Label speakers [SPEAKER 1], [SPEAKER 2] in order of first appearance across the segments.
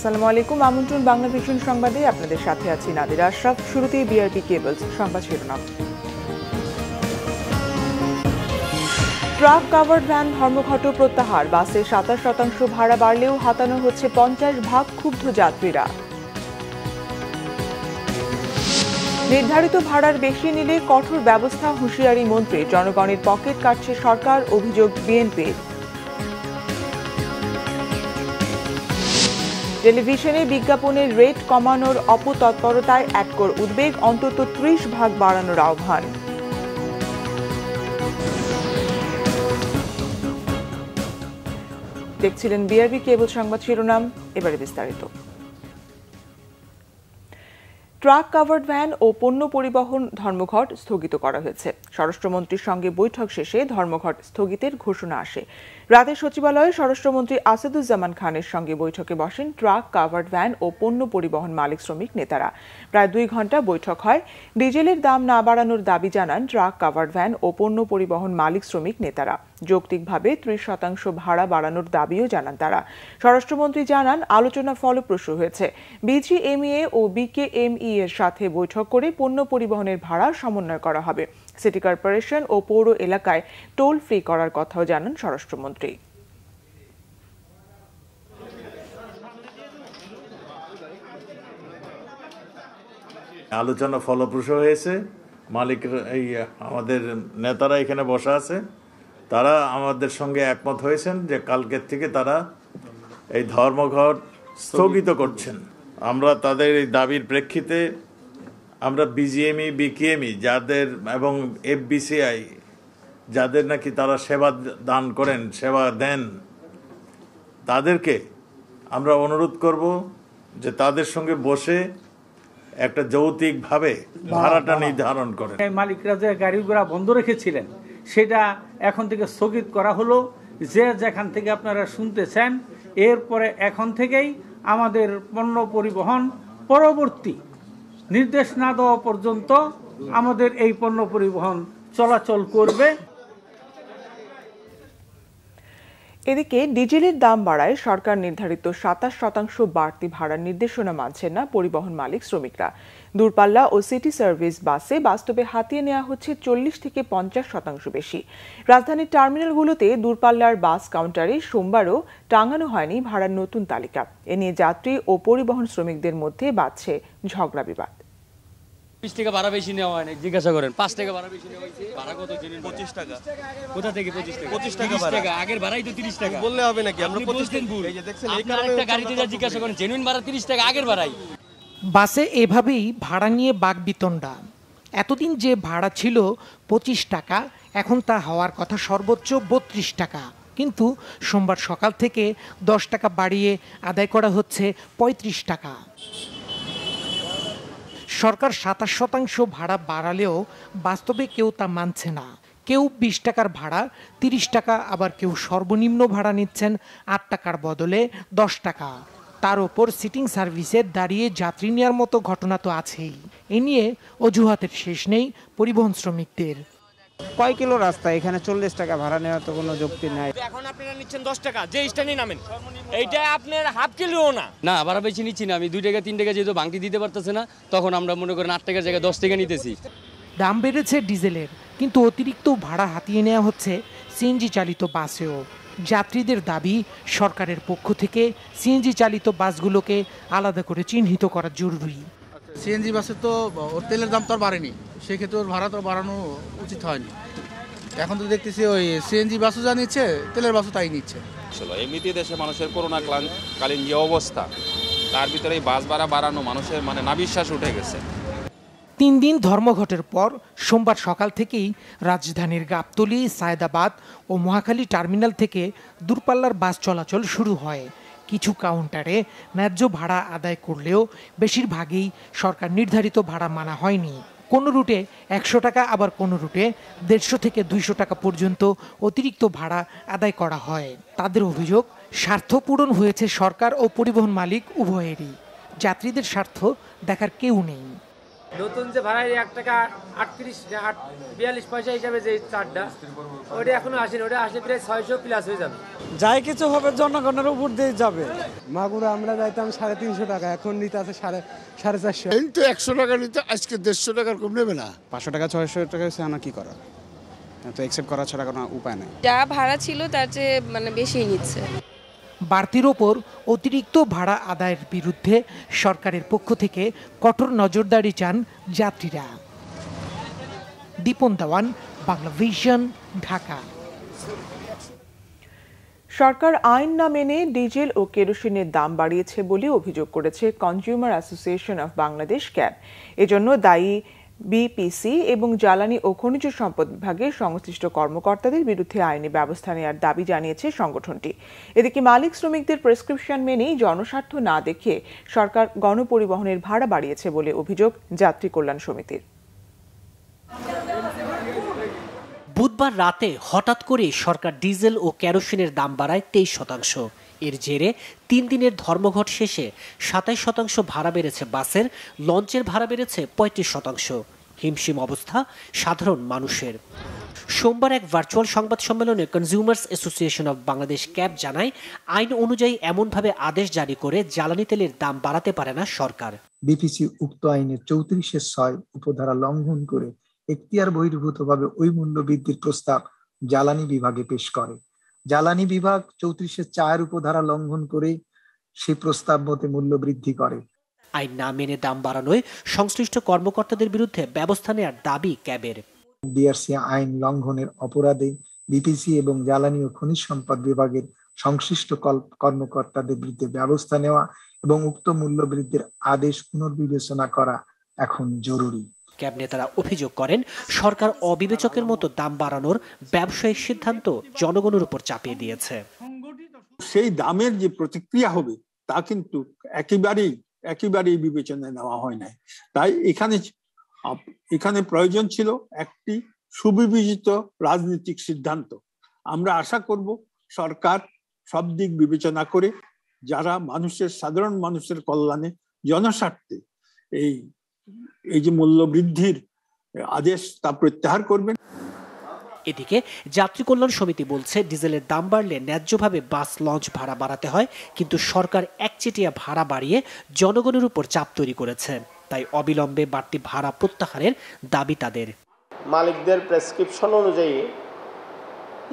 [SPEAKER 1] আসসালামু আলাইকুম। আমন্ত্রণ বাংলা ভিশন সংবাদে আপনাদের সাথে আছি নাদিরা আশরাফ। শুরুতেই বিআরপি কেবলস সংবাদ শিরোনাম। ট্রাক কাভার্ড ভ্যান ধর্মঘট প্রত্যাহার, বাসে ২৭% ভাড়া বাড়লেও হাতানো হচ্ছে 50 ক্ষুব্ধ যাত্রীরা। নির্ধারিত ভাড়ার বেশি নিলে কঠোর ব্যবস্থা, হুঁশিয়ারি মন্ত্রী। জনগণের পকেট কাটছে সরকার, অভিযোগ বিএনপির। টেলিভিশনে বিজ্ঞাপনের রেট কমানোর অপতৎপরতায় এককর উদ্বেগ, অন্তত 30% বাড়ানোর আহ্বান। দেখছিলেন বিআরবি কেবল সংবাদ শিরোনাম, এবারে বিস্তারিত। ট্রাক কাভার্ড ভ্যান ও পণ্য পরিবহন ধর্মঘট স্থগিত করা হয়েছে। স্বরাষ্ট্রমন্ত্রীর সঙ্গে বৈঠক শেষে ধর্মঘট স্থগিতের ঘোষণা আসে। রাতে সচিবালয়ে স্বরাষ্ট্রমন্ত্রী আসাদুজ্জামান খানের সঙ্গে বৈঠকে বসেন ট্রাক কাভার্ড ভ্যান ও পণ্য পরিবহন মালিক শ্রমিক নেতারা। প্রায় 2 ঘণ্টা বৈঠক হয়। ডিজেলের দাম না বাড়ানোর দাবি জানান ট্রাক কাভার্ড ভ্যান ও পণ্য পরিবহন মালিক শ্রমিক নেতারা। যৌক্তিকভাবে 30% ভাড়া বাড়ানোর দাবিও জানান তারা। স্বরাষ্ট্রমন্ত্রী জানান, আলোচনা ফলপ্রসূ হয়েছে। বিজিএমইএ ও বিকেএমই এর সাথে বৈঠক করে পণ্য পরিবহনের ভাড়া সমন্বয় করা হবে। সিটি কর্পোরেশন ও পৌর এলাকায় টোল ফ্রি করার কথাও জানান স্বরাষ্ট্রমন্ত্রী।
[SPEAKER 2] আলোচনা ফলপ্রসূ হয়েছে। আমাদের নেতারা এখানে বসা আছে, তারা আমাদের সঙ্গে একমত হয়েছেন যে কালকের থেকে তারা এই ধর্মঘট স্থগিত করছেন। আমরা তাদের এই দাবির প্রেক্ষিতে আমরা বিজিএমই বিকেএমই যাদের এবং এফবিসিআই যাদের নাকি তারা সেবা দান করেন, সেবা দেন, তাদেরকে আমরা অনুরোধ করব যে তাদের সঙ্গে বসে একটা যৌক্তিকভাবে ভাড়াটা নির্ধারণ করেন।
[SPEAKER 3] মালিকরা যে গাড়ি ঘোড়া বন্ধ রেখেছিলেন সেটা এখন থেকে স্থগিত করা হলো। যে যেখান থেকে আপনারা শুনতেছেন, এরপরে এখন থেকেই আমাদের পণ্য পরিবহন পরবর্তী নির্দেশ না দেওয়া পর্যন্ত আমাদের এই পণ্য পরিবহন চলাচল করবে।
[SPEAKER 1] এদিকে ডিজেলের দাম বাড়ায় সরকার নির্ধারিত 27% বাড়তি ভাড়ার নির্দেশনা মানছেন না পরিবহন মালিক শ্রমিকরা। দূরপাল্লা ও সিটি সার্ভিস বাসে বাস্তবে হাতিয়ে নেওয়া হচ্ছে 40 থেকে 50% বেশি। রাজধানীর টার্মিনালগুলোতে দূরপাল্লার বাস কাউন্টারে সোমবারও টাঙানো হয়নি ভাড়ার নতুন তালিকা। এ নিয়ে যাত্রী ও পরিবহন শ্রমিকদের মধ্যে বাড়ছে ঝগড়া বিবাদ।
[SPEAKER 4] 20 টাকা ভাড়া বেশি নেওয়া হয় না, জিজ্ঞাসা করেন। 5 টাকা ভাড়া বেশি নেওয়া হয়েছে। ভাড়া কত জানেন? 25 টাকা। কোথা থেকে 25 টাকা? 25 টাকা। আগের ভাড়াই তো 30 টাকা। বললে হবে নাকি? আমরা 25 দিন ভুল। এই যে দেখছেন, এই কারণে একটা গাড়িতে যা জিজ্ঞাসা করেন, জেনুইন ভাড়া 30 টাকা, আগের ভাড়াই।
[SPEAKER 5] বাসে এভাবেই ভাড়া নিয়ে বাকবিতণ্ডা। এতদিন যে ভাড়া ছিল 25 টাকা, এখন তা হওয়ার কথা সর্বোচ্চ 32 টাকা। কিন্তু সোমবার সকাল থেকে 10 টাকা বাড়িয়ে আদায় করা হচ্ছে 35 টাকা। সরকার 27% ভাড়া বাড়ালেও বাস্তবে কেউ তা মানছে না। কেউ 20 টাকার ভাড়া 30 টাকা, আবার কেউ সর্বনিম্ন ভাড়া নিচ্ছেন 8 টাকার বদলে 10 টাকা। তার ওপর সিটিং সার্ভিসে দাঁড়িয়ে যাত্রী নেওয়ার মতো ঘটনা তো আছেই। এ নিয়ে অজুহাতের শেষ নেই পরিবহন শ্রমিকদের।
[SPEAKER 6] কয় কিলো রাস্তা, এখানে 40 টাকা ভাড়া নেওয়া তো কোনো যুক্তি নাই।
[SPEAKER 7] এখন আপনারা নিচ্ছেন 10 টাকা, যে স্ট্যান্ডে নামেন এইটা আপনার হাফ কিলোও না।
[SPEAKER 4] না, ভাড়া বেশি নিচ্ছি না আমি। 2 টাকা 3 টাকা যেহেতু ভাঙতি দিতে পারতেছে না, তখন আমরা মনে করেন 8 টাকার জায়গায় 10 টাকা নিতেছি।
[SPEAKER 5] দাম বেড়েছে ডিজেলের, কিন্তু অতিরিক্ত ভাড়া হাতিয়ে নেওয়া হচ্ছে সিএনজি চালিত বাসেও। যাত্রীদের দাবি, সরকারের পক্ষ থেকে সিএনজি চালিত বাসগুলোকে আলাদা করে চিহ্নিত করা জরুরি।
[SPEAKER 8] সিএনজি বাসে তো ওর তেলের দাম তো আর বাড়েনি, সেক্ষেত্রে ওর ভাড়া তো বাড়ানো উচিত হয়নি। এখন তো দেখতেছি ওই সিএনজি বাসও যা নিচ্ছে, তেলের বাসও তাই নিচ্ছে।
[SPEAKER 9] এমনিতে দেশে মানুষের করোনা কালীন যে অবস্থা, তার ভিতরে এই বাস ভাড়া বাড়ানো মানুষের নাবিশ্বাস উঠে গেছে।
[SPEAKER 5] 3 দিন ধর্মঘটের পর সোমবার সকাল থেকেই রাজধানীর গাবতলী, সায়দাবাদ ও মহাখালী টার্মিনাল থেকে দূরপাল্লার বাস চলাচল শুরু হয়। কিছু কাউন্টারে ন্যায্য ভাড়া আদায় করলেও বেশিরভাগই সরকার নির্ধারিত ভাড়া মানা হয়নি। কোনো রুটে 100 টাকা, আবার কোনো রুটে 150 থেকে 200 টাকা পর্যন্ত অতিরিক্ত ভাড়া আদায় করা হয়। তাদের অভিযোগ, স্বার্থ পূরণ হয়েছে সরকার ও পরিবহন মালিক উভয়েরই। যাত্রীদের স্বার্থ দেখার কেউ নেই।
[SPEAKER 10] নতুন যে ভাড়ায় 1 টাকা 42 পয়সা হিসাবে যে চারটা ওটা এখনো আসেনি, ওটা আসলে প্রায় 600 প্লাস হয়ে যাবে।
[SPEAKER 11] যাই কিছু হবে জনগণের উপর দিয়ে যাবে।
[SPEAKER 6] মাগুরা আমরা যাইতাম 350 টাকা, এখন নিতে আছে 450।
[SPEAKER 12] কিন্তু 100 টাকা নিতে আজকে 150 টাকার কম নেবে না।
[SPEAKER 6] 500 টাকা 600 টাকা হচ্ছে না, কি করা, তো অ্যাকসেপ্ট করা ছাড়া কোনো উপায় নেই।
[SPEAKER 13] যা ভাড়া ছিল তার চেয়ে বেশি নিচ্ছে।
[SPEAKER 5] বাড়তির ওপর অতিরিক্ত ভাড়া আদায়ের বিরুদ্ধে সরকারের পক্ষ থেকে কঠোর নজরদারি চান যাত্রীরা। দীপন দেওয়ান, বাংলা ভিশন, ঢাকা।
[SPEAKER 1] সরকার আইন না মেনে ডিজেল ও কেরোসিনের দাম বাড়িয়েছে বলে অভিযোগ করেছে consumer association of Bangladesh cab. এজন্য দায়ী বিপিসি এবং জ্বালানি ও খনিজ সম্পদ বিভাগের সংশ্লিষ্ট কর্মকর্তাদের বিরুদ্ধে আইনি ব্যবস্থা নেওয়ার দাবি জানিয়েছে সংগঠনটি। এদিকে মালিক শ্রমিকদের প্রেসক্রিপশন মেনেই জনস্বার্থ না দেখে সরকার গণপরিবহনের ভাড়া বাড়িয়েছে বলে অভিযোগ যাত্রী কল্যাণ সমিতির।
[SPEAKER 14] বুধবার রাতে হঠাৎ করে সরকার ডিজেল ও কেরোসিনের দাম বাড়ায় 23%। এর জেরে 3 দিনের ধর্মঘট শেষে 27% ভাড়া বেড়েছে বাসের, লঞ্চের ভাড়া বেড়েছে 35%। হিমশিম অবস্থা সাধারণ মানুষের। সোমবার এক ভার্চুয়াল সংবাদ সম্মেলনে consumers association of Bangladesh cab জানায়, আইন অনুযায়ী এমনভাবে আদেশ জারি করে জ্বালানি তেলের দাম বাড়াতে পারে না সরকার।
[SPEAKER 15] বিপিসি উক্ত আইনের 34(6) উপধারা লঙ্ঘন করে এখতিয়ার বহির্ভূতভাবে ওই মূল্য বৃদ্ধির প্রস্তাব জ্বালানি বিভাগে পেশ করে। জ্বালানি বিভাগ 34(4) উপধারা লঙ্ঘন করে সেই প্রস্তাব মতে মূল্য বৃদ্ধি করে।
[SPEAKER 14] আইন না মেনে দাম বাড়ানোয় সংশ্লিষ্ট কর্মকর্তাদের বিরুদ্ধে ব্যবস্থা নেওয়ার দাবি ক্যাবের।
[SPEAKER 15] ডিআরসি আইন লঙ্ঘনের অপরাধে বিপিসি এবং জ্বালানি ও খনিজ সম্পদ বিভাগের সংশ্লিষ্ট কর্মকর্তাদের বিরুদ্ধে ব্যবস্থা নেওয়া এবং উক্ত মূল্য বৃদ্ধির আদেশ পুনর্বিবেচনা করা এখন জরুরি।
[SPEAKER 14] ক্যাব নেতারা অভিযোগ করেন, সরকার অবিবেচকের মতো দাম বাড়ানোর ব্যবসায়িক সিদ্ধান্ত জনগণের উপর চাপিয়ে দিয়েছে।
[SPEAKER 12] সেই দামের যে প্রতিক্রিয়া হবে তা কিন্তু একেবারেই বিবেচনায় নেওয়া হয় নাই। তাই এখানে প্রয়োজন ছিল একটি সুবিবেচিত রাজনৈতিক সিদ্ধান্ত। আমরা আশা করব সরকার সব দিক বিবেচনা করে যারা সাধারণ মানুষের কল্যাণে জনস্বার্থে এই যে মূল্য বৃদ্ধির আদেশ তা প্রত্যাহার করবেন।
[SPEAKER 14] এদিকে যাত্রী কল্যাণ সমিতি বলছে, ডিজেলের দাম বাড়লে ন্যায্যভাবে বাস লঞ্চ ভাড়া বাড়াতে হয়, কিন্তু সরকার একচেটিয়া ভাড়া বাড়িয়ে জনগণের উপর চাপ তৈরি করেছে। তাই অবিলম্বে বাড়তি ভাড়া প্রত্যাহারের দাবি তাদের।
[SPEAKER 16] মালিকদের প্রেসক্রিপশন অনুযায়ী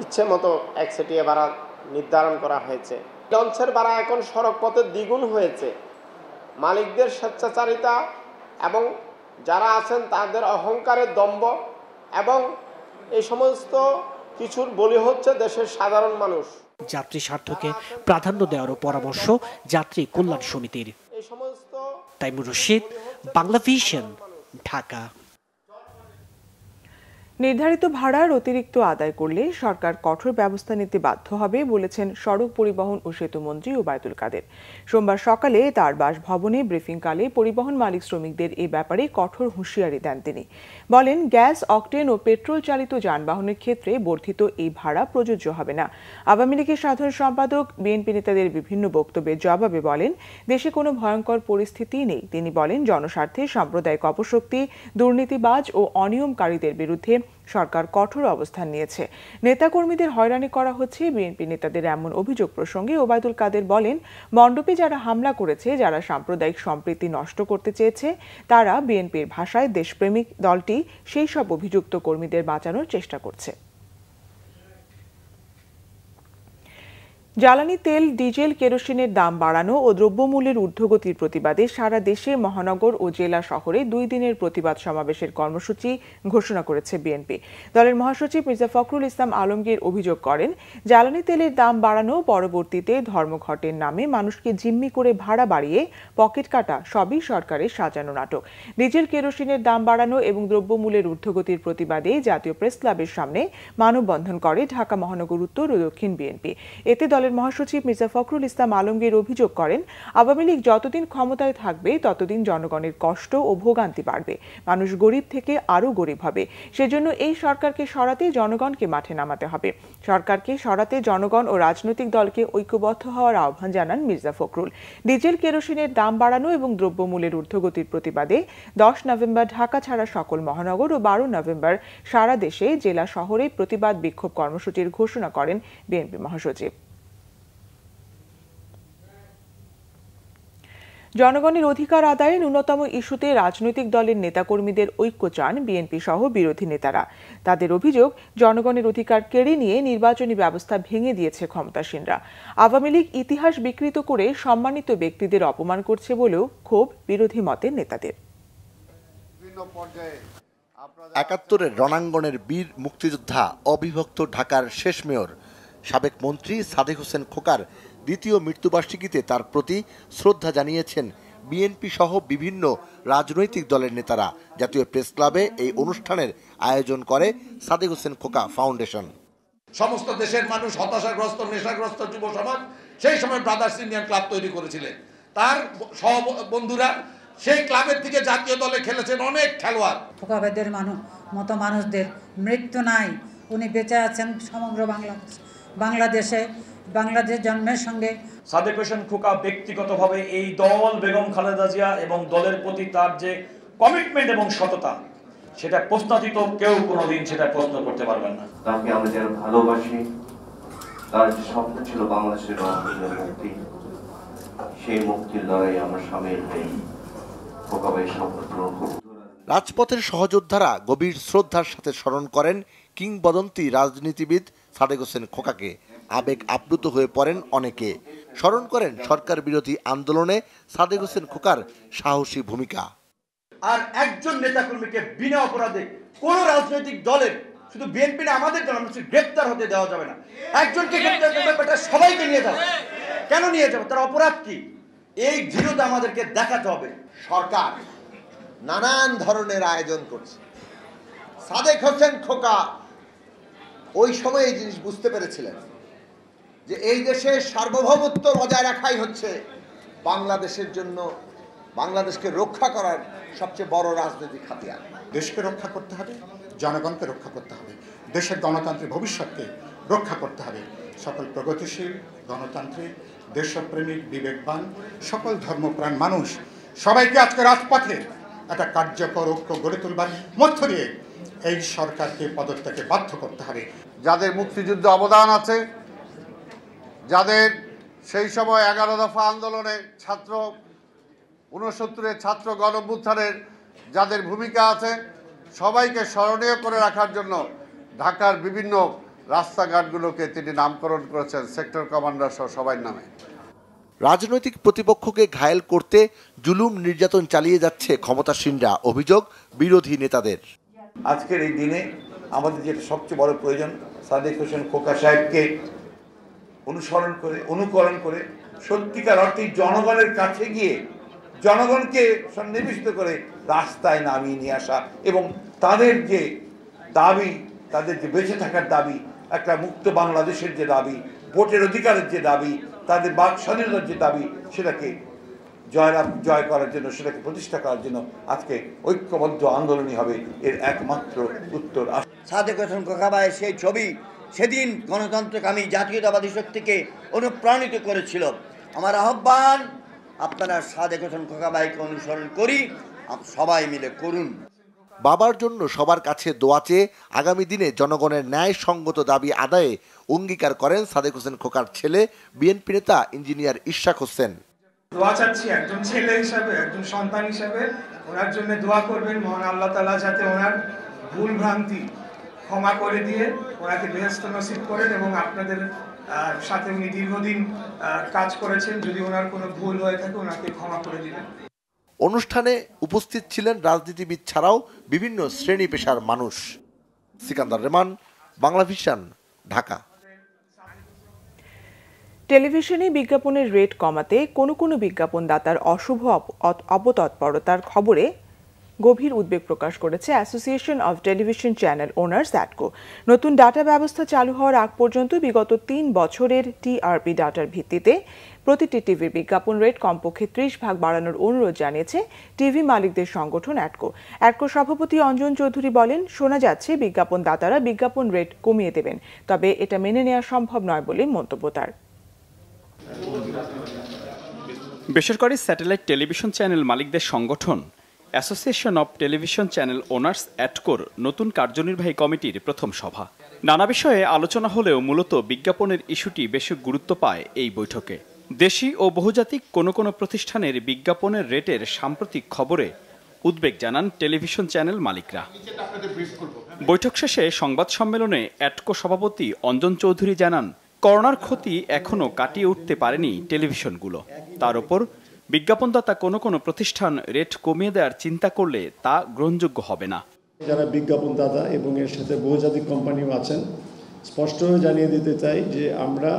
[SPEAKER 16] ইচ্ছে মতো একচেটিয়া ভাড়া নির্ধারণ করা হয়েছে। লঞ্চের ভাড়া এখন সড়ক পথে দ্বিগুণ হয়েছে। মালিকদের স্বেচ্ছাচারিতা এবং যারা আছেন তাদের অহংকারের দম্ভ এবং এই সমস্ত কিছুর বলি হচ্ছে দেশের সাধারণ মানুষ।
[SPEAKER 14] যাত্রী স্বার্থকে প্রাধান্য দেওয়ারও পরামর্শ যাত্রী কল্যাণ সমিতির। তাইমুর রশিদ, বাংলা ভিশন, ঢাকা।
[SPEAKER 1] নির্ধারিত ভাড়ার অতিরিক্ত আদায় করলে সরকার কঠোর ব্যবস্থা নিতে বাধ্য হবে বলেছেন সড়ক পরিবহন ও সেতু মন্ত্রী ওবায়দুল কাদের। সোমবার সকালে তার বাসভবনে ব্রিফিংকালে পরিবহন মালিক শ্রমিকদের এ ব্যাপারে কঠোর হুঁশিয়ারি দেন তিনি। বলেন, গ্যাস, অকটেন ও পেট্রোল চালিত যানবাহনের ক্ষেত্রে বর্ধিত এই ভাড়া প্রযোজ্য হবে না। আওয়ামী লীগের সাধারণ সম্পাদক বিএনপি নেতাদের বিভিন্ন বক্তব্যের জবাবে বলেন, দেশে কোনো ভয়ঙ্কর পরিস্থিতি নেই। তিনি বলেন, জনস্বার্থে সাম্প্রদায়িক অপশক্তি, দুর্নীতিবাজ ও অনিয়মকারীদের বিরুদ্ধে সরকার কঠোর অবস্থান নিয়েছে। নেতাকর্মীদের হয়রানি করা হচ্ছে। বিএনপি নেতাদের এমন অভিযোগ প্রসঙ্গে ওবায়দুল কাদের বলেন, মণ্ডপে যারা হামলা করেছে, যারা সাম্প্রদায়িক সম্প্রীতি নষ্ট করতে চেয়েছে, তারা বিএনপির ভাষায় দেশপ্রেমিক দলটি সেই সব অভিযুক্ত কর্মীদের বাঁচানোর চেষ্টা করছে। জ্বালানি তেল, ডিজেল, কেরোসিনের দাম বাড়ানো ও দ্রব্যমূল্যের ঊর্ধ্বগতির প্রতিবাদে সারা দেশে মহানগর ও জেলা শহরে 2 দিনের প্রতিবাদ সমাবেশের কর্মসূচি ঘোষণা করেছে বিএনপি। দলের মহাসচিব মির্জা ফখরুল ইসলাম আলমগীর অভিযোগ করেন, জ্বালানি তেলের দাম বাড়ানো, পরবর্তীতে ধর্মঘটের নামে মানুষকে জিম্মি করে ভাড়া বাড়িয়ে পকেট কাটা সবই সরকারের সাজানো নাটক। ডিজেল, কেরোসিনের দাম বাড়ানো এবং দ্রব্যমূল্যের ঊর্ধ্বগতির প্রতিবাদে জাতীয় প্রেস ক্লাবের সামনে মানববন্ধন করে ঢাকা মহানগর উত্তর ও দক্ষিণ বিএনপি। এতে দলের মহাসচিব মির্জা ফখরুল ইসলাম আলমগীর অভিযোগ করেন, আওয়ামী লীগ যতদিন ক্ষমতায় থাকবে ততদিন জনগণের কষ্ট ও ভোগান্তি বাড়বে, মানুষ গরিব থেকে আরও গরিব হবে। সেজন্য এই সরকারকে সরাতে জনগণকে মাঠে নামাতে হবে। সরকারকে সরাতে জনগণ ও রাজনৈতিক দলকে ঐক্যবদ্ধ হওয়ার আহ্বান জানান মির্জা ফখরুল। ডিজেল কেরোসিনের দাম বাড়ানো এবং দ্রব্যমূল্যের ঊর্ধ্বগতির প্রতিবাদে 10 নভেম্বর ঢাকা ছাড়া সকল মহানগর ও 12 নভেম্বর সারা দেশে জেলা শহরে প্রতিবাদ বিক্ষোভ কর্মসূচির ঘোষণা করেন বিএনপি মহাসচিব। জনগণের অধিকার আদায়ে ন্যূনতম ইস্যুতে রাজনৈতিক দলের নেতাকর্মীদের ঐক্য চান বিএনপি সহ বিরোধী নেতারা। তাদের অভিযোগ, জনগণের অধিকার কেড়ে নিয়ে নির্বাচনী ব্যবস্থা ভেঙে দিয়েছে ক্ষমতাসীনরা। আওয়ামী লীগ ইতিহাস বিকৃত করে সম্মানিত ব্যক্তিদের অপমান করছে বলেও ক্ষোভ বিরোধী মতের নেতাদের।
[SPEAKER 17] ৭১-এর রণাঙ্গনের বীর মুক্তিযোদ্ধা, অবিভক্ত ঢাকার শেষ মেয়র, সাবেক মন্ত্রী সাদেক হোসেন খোকার দ্বিতীয় মৃত্যুবার্ষিকীতে তার প্রতি শ্রদ্ধা জানিয়েছেন বিএনপি সহ বিভিন্ন রাজনৈতিক দলের নেতারা। জাতীয় প্রেস ক্লাবে এই অনুষ্ঠানের আয়োজন করে সাদেক হোসেন খোকা ফাউন্ডেশন।
[SPEAKER 18] সমস্ত দেশের মানুষ হতাশাগ্রস্ত, নেশাগ্রস্ত যুব সমাজ সেই সময় ব্রাদার্স ইন্ডিয়ান ক্লাব তৈরি করেছিলেন। তার সহ বন্ধুরা সেই ক্লাবের থেকে জাতীয় দলে খেলেছেন অনেক খেলোয়াড়।
[SPEAKER 19] খোকা ভাইদের মতো মানুষদের মৃত্যু নাই, উনি বেঁচে আছেন সমগ্র বাংলাদেশে। বাংলাদেশ জন্মের সঙ্গে
[SPEAKER 20] সাদেক হোসেন খোকা ব্যক্তিগতভাবে এই দল, বেগম খালেদা জিয়া এবং দলের প্রতি তার যে কমিটমেন্ট এবং সততা, সেটা প্রশ্নাতীত কেউ কোনোদিন সেটা প্রশ্ন করতে পারবেন না।
[SPEAKER 21] তাকে আমি যারা ভালোবাসি, তার যে স্বপ্ন ছিল বাংলাদেশের মুক্তি, সেই মুক্তির লড়াই আমার সামনে এই খোকা ভাই স্বপ্ন পূরণ করব।
[SPEAKER 17] রাজপথের সহযোদ্ধারা গভীর শ্রদ্ধার সাথে স্মরণ করেন কিংবদন্তি রাজনীতিবিদ সাদেক হোসেন খোকাকে। আবেগ আপ্লুত হয়ে পড়েন অনেকে। স্মরণ করেন সরকার বিরোধী আন্দোলনে সাদেক হোসেন খোকার সাহসী ভূমিকা।
[SPEAKER 22] আর একজন নেতাকর্মীকে বিনা অপরাধে কোন রাজনৈতিক দলের, শুধু বিএনপি না আমাদের দল, গ্রেপ্তার হতে দেওয়া যাবে না। একজনকে গ্রেপ্তার করবে, সবাইকে নিয়ে যাবে। কেন নিয়ে যাবে? তার অপরাধ কি? এই দৃঢ়তা আমাদেরকে দেখাতে হবে।
[SPEAKER 23] সরকার নানান ধরনের আয়োজন করছে। সাদেক হোসেন খোকা ওই সময় এই জিনিস বুঝতে পেরেছিলেন যে এই দেশের সার্বভৌমত্ব বজায় রাখাই হচ্ছে বাংলাদেশের জন্য, বাংলাদেশকে রক্ষা করার সবচেয়ে বড় রাজনৈতিক হাতিয়ার।
[SPEAKER 24] দেশকে রক্ষা করতে হবে, জনগণকে রক্ষা করতে হবে, দেশের গণতান্ত্রিক ভবিষ্যৎকে রক্ষা করতে হবে। সকল প্রগতিশীল, গণতান্ত্রিক, দেশপ্রেমিক, বিবেকবান, সকল ধর্মপ্রাণ মানুষ সবাইকে আজকে রাজপথে একটা কার্যকর ঐক্য গড়ে তুলবার মধ্য দিয়ে এই সরকারকে পদত্যাগে বাধ্য করতে হবে।
[SPEAKER 25] যাদের মুক্তিযুদ্ধে অবদান আছে, যাদের সেই সময় 11 দফা আন্দোলনে 69-এর ছাত্র গণঅভ্যুত্থানের যাদের ভূমিকা আছে, সবাইকে স্মরণীয় করে রাখার জন্য ঢাকার বিভিন্ন রাস্তাঘাটগুলোকে তিনি নামকরণ করেছেন সেক্টর কমান্ডার সহ সবার নামে।
[SPEAKER 17] রাজনৈতিক প্রতিপক্ষকে ঘায়েল করতে জুলুম নির্যাতন চালিয়ে যাচ্ছে ক্ষমতাসীনরা, অভিযোগ বিরোধী নেতাদের।
[SPEAKER 18] আজকের এই দিনে আমাদের যেটা সবচেয়ে বড় প্রয়োজন, সাদেক হোসেন খোকা সাহেবকে অনুকরণ করে সত্যিকার অর্থে জনগণের কাছে গিয়ে জনগণকে সন্নিবেশিত করে রাস্তায় নামিয়ে নিয়ে আসা এবং তাদের যে দাবি, তাদের যে বেঁচে থাকার দাবি, একটা মুক্ত বাংলাদেশের যে দাবি, ভোটের অধিকারের যে দাবি, তাদের বাক স্বাধীনতার যে দাবি, সেটাকে জয় করার জন্য, সেটাকে প্রতিষ্ঠা করার জন্য আজকে ঐক্যবদ্ধ আন্দোলনই হবে এর একমাত্র উত্তর।
[SPEAKER 22] সাদেক হোসেন খোকা ভাইয়ের সেই ছবি সেদিন গণতন্ত্রকামী জাতীয়তাবাদী শক্তিকে অনুপ্রাণিত করেছিল। আমার আহ্বান, আপনারা সাদেক হোসেন খোকা ভাইকে অনুসরণ করি, সবাই মিলে করুন।
[SPEAKER 17] বাবার জন্য সবার কাছে দোয়া চেয়ে আগামী দিনে জনগণের ন্যায় সঙ্গত দাবি আদায়ে অঙ্গীকার করেন সাদেক হোসেন খোকার ছেলে বিএনপি নেতা ইঞ্জিনিয়ার ইশরাক হোসেন।
[SPEAKER 26] দোয়া চাচ্ছি একজন ছেলে হিসাবে, একজন সন্তান হিসাবে ওনার জন্য দোয়া করবেন। মহান আল্লাহ তাআলা যাতে ওনার ভুল ভ্রান্তি ক্ষমা করে দিয়ে ওনাকে বেহেশত নসিব করেন এবং আপনাদের সাথে উনি দীর্ঘদিন কাজ করেছেন, যদি ওনার কোনো ভুল হয়ে থাকে ওনাকে ক্ষমা করে দিবেন।
[SPEAKER 17] অনুষ্ঠানে উপস্থিত ছিলেন রাজনীতিবিদ ছাড়াও বিভিন্ন শ্রেণী পেশার মানুষ। সিকান্দার রেমান, বাংলা ভিশন, ঢাকা।
[SPEAKER 1] টেলিভিশনে বিজ্ঞাপনের রেট কমাতে কোনো বিজ্ঞাপনদাতার অশুভ অপতৎপরতার খবরে গভীর উদ্বেগ প্রকাশ করেছে association of television channel owners অ্যাটকো। নতুন ডাটা ব্যবস্থা চালু হওয়ার আগ পর্যন্ত বিগত 3 বছরের টিআরপি ডাটার ভিত্তিতে প্রতিটি টিভির বিজ্ঞাপন রেট কমপক্ষে 30% বাড়ানোর অনুরোধ জানিয়েছে টিভি মালিকদের সংগঠন অ্যাটকো। অ্যাটকো সভাপতি অঞ্জন চৌধুরী বলেন, শোনা যাচ্ছে বিজ্ঞাপন দাতারা বিজ্ঞাপন রেট কমিয়ে দেবেন, তবে এটা মেনে নেওয়া সম্ভব নয় বলে মন্তব্য তার।
[SPEAKER 2] বেসরকারি স্যাটেলাইট টেলিভিশন চ্যানেল মালিকদের সংগঠন association of television channel owners অ্যাটকোর নতুন কার্যনির্বাহী কমিটির প্রথম সভা। নানা বিষয়ে আলোচনা হলেও মূলত বিজ্ঞাপনের ইস্যুটি বেশি গুরুত্ব পায় এই বৈঠকে। দেশি ও বহুজাতিক কোনো প্রতিষ্ঠানের বিজ্ঞাপনের রেটের সাম্প্রতিক খবরে উদ্বেগ জানান টেলিভিশন চ্যানেল মালিকরা। বৈঠক শেষে সংবাদ সম্মেলনে অ্যাটকো সভাপতি অঞ্জন চৌধুরী জানান, করোনার ক্ষতি এখনও কাটিয়ে উঠতে পারেনি টেলিভিশনগুলো। তার উপর বিজ্ঞাপনদাতা কোনো প্রতিষ্ঠান রেট কমিয়ে দেওয়ার চিন্তা করলে তা গ্রহণযোগ্য হবে না।
[SPEAKER 3] যারা বিজ্ঞাপনদাতা এবং এর সাথে বহুজাতিক কোম্পানিও আছেন, স্পষ্টভাবে জানিয়ে দিতে চাই যে আমরা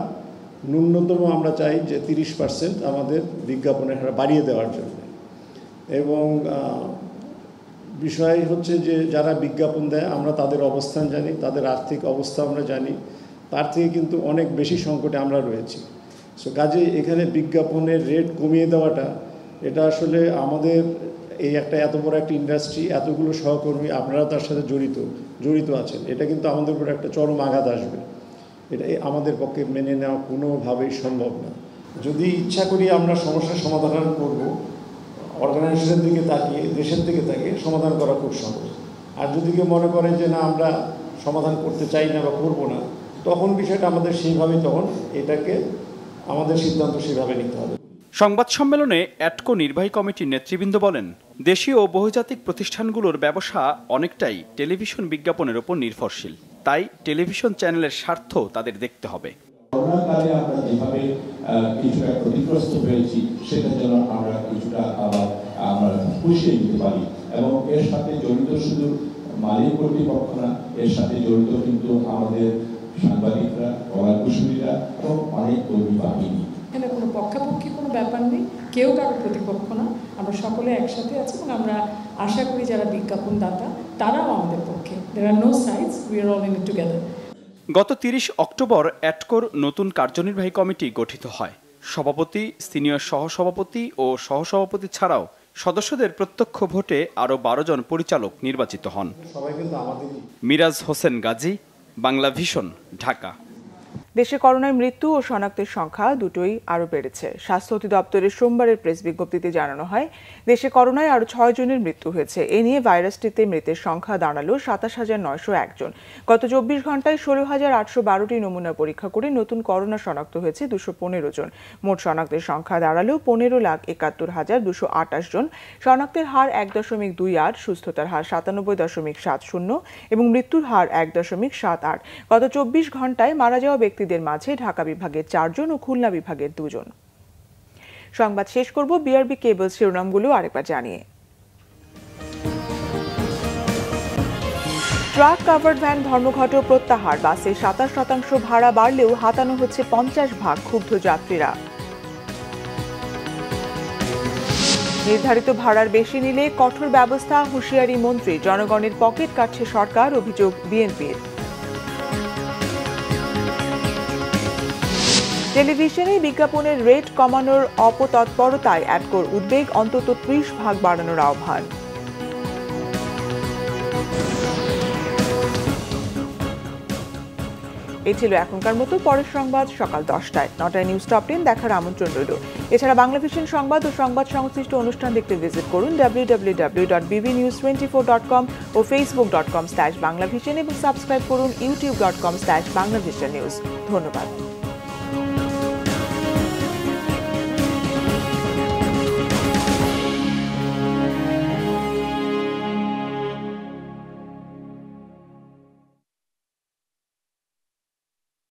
[SPEAKER 3] ন্যূনতম চাই যে 30% আমাদের বিজ্ঞাপনের হার বাড়িয়ে দেওয়ার জন্য। এবং বিষয় হচ্ছে যে যারা বিজ্ঞাপন দেয় আমরা তাদের অবস্থান জানি, তাদের আর্থিক অবস্থা আমরা জানি, তার থেকে কিন্তু অনেক বেশি সংকটে আমরা রয়েছি। সো কাজে এখানে বিজ্ঞাপনের রেট কমিয়ে দেওয়াটা এটা আসলে আমাদের এই একটা এত বড় একটা ইন্ডাস্ট্রি, এতগুলো সহকর্মী, আপনারা তার সাথে জড়িত আছেন, এটা কিন্তু আমাদের উপর একটা চরম আঘাত আসবে। এটা আমাদের পক্ষে মেনে নেওয়া কোনোভাবেই সম্ভব না। যদি ইচ্ছা করি আমরা সমস্যার সমাধান করব, অর্গানাইজেশনের দিকে তাকিয়ে, দেশের দিকে তাকিয়ে সমাধান করা খুব সহজ। আর যদি কেউ মনে করে যে না আমরা সমাধান করতে চাই না বা করবো না, তখন বিষয়টা আমাদের সেইভাবেই এটাকে আমাদের সিদ্ধান্ত সেভাবে নিতে হবে।
[SPEAKER 2] সংবাদ সম্মেলনে অ্যাটকো নির্বাহী কমিটির নেতৃবৃন্দ বলেন, দেশীয় ও বহুজাতিক প্রতিষ্ঠানগুলোর ব্যবসা অনেকটাই টেলিভিশন বিজ্ঞাপনের উপর নির্ভরশীল। তাই টেলিভিশন চ্যানেলের স্বার্থ তাদের দেখতে হবে।
[SPEAKER 4] করোনাকালে আমরা যেভাবে কিছুটা ক্ষতিগ্রস্ত হয়েছি, সেটার জন্য আমরা কিছুটা আবার আমরা পুষিয়ে নিতে পারি। এবং এর সাথে জড়িত শুধু মালিক কর্তৃপক্ষ না, এর সাথে জড়িত কিন্তু আমাদের সাংবাদিকরা, কলাকুশলীরা এবং অনেক কর্মী বাহিনী।
[SPEAKER 7] এখানে কোনো পক্ষাপক্ষি কোনো ব্যাপার নেই, কেউ কারো প্রতিপক্ষ না, আমরা সকলে একসাথে আছি এবং আমরা আশা করি যারা বিজ্ঞাপনদাতা তারাও আমাদের পক্ষে। There are no sides, we are all in it together.
[SPEAKER 2] গত 30 অক্টোবর অ্যাটকোর নতুন কার্যনির্বাহী কমিটি গঠিত হয়। সভাপতি, সিনিয়র সহসভাপতি ও সহসভাপতি ছাড়াও সদস্যদের প্রত্যক্ষ ভোটে আরও 12 জন পরিচালক নির্বাচিত হন। মিরাজ হোসেন গাজী, বাংলা ভিশন, ঢাকা।
[SPEAKER 1] দেশে করোনায় মৃত্যু ও শনাক্তের সংখ্যা দুটোই আরও বেড়েছে। স্বাস্থ্য অধিদপ্তরের সোমবারের প্রেস বিজ্ঞপ্তিতে জানানো হয়, দেশে করোনায় আরও 6 জনের মৃত্যু হয়েছে। এ নিয়ে ভাইরাসটিতে মৃতের সংখ্যা দাঁড়ালো 27,901 জন। গত 24 ঘন্টায় 16,812টি নমুনা পরীক্ষা করে নতুন করোনা শনাক্ত হয়েছে 215 জন। মোট শনাক্তের সংখ্যা দাঁড়ালো 15,71,228 জন। শনাক্তের হার 1.28, সুস্থতার হার 97.70 এবং মৃত্যুর হার 1.78। গত 24 ঘন্টায় মারা যাওয়া ব্যক্তিদের মাঝে ঢাকা বিভাগের 4 জন ও খুলনা বিভাগের 2 জন। সংবাদ শেষ করব বিআরবি কেবল শিরোনামগুলো আরেকবার জানিয়ে। ট্রাক কাভার্ড ভ্যান ধর্মঘট প্রত্যাহার, বাসে 27% ভাড়া বাড়লেও হাতানো হচ্ছে 50 ভাগ, ক্ষুব্ধ যাত্রীরা। নির্ধারিত ভাড়ার বেশি নিলে কঠোর ব্যবস্থা, হুঁশিয়ারি মন্ত্রী। জনগণের পকেট কাটছে সরকার, অভিযোগ বিএনপির। টেলিভিশনে বিজ্ঞাপনের রেট কমানোর অপতৎপরতায় অ্যাটকোর উদ্বেগ, অন্তত 30 ভাগ বাড়ানোর আহ্বান। এই ছিল এখনকার মতো। পরের সংবাদ সকাল 10টায়। 9টায় নিউজ টপ 10 দেখার আমন্ত্রণ রইল। এছাড়া বাংলা ভিশন সংবাদ ও সংবাদ সংশ্লিষ্ট অনুষ্ঠান দেখতে ভিজিট করুন www.bbnews24.com ও facebook.com/banglavision এবং সাবস্ক্রাইব করুন youtube.com/banglavisionnews। ধন্যবাদ।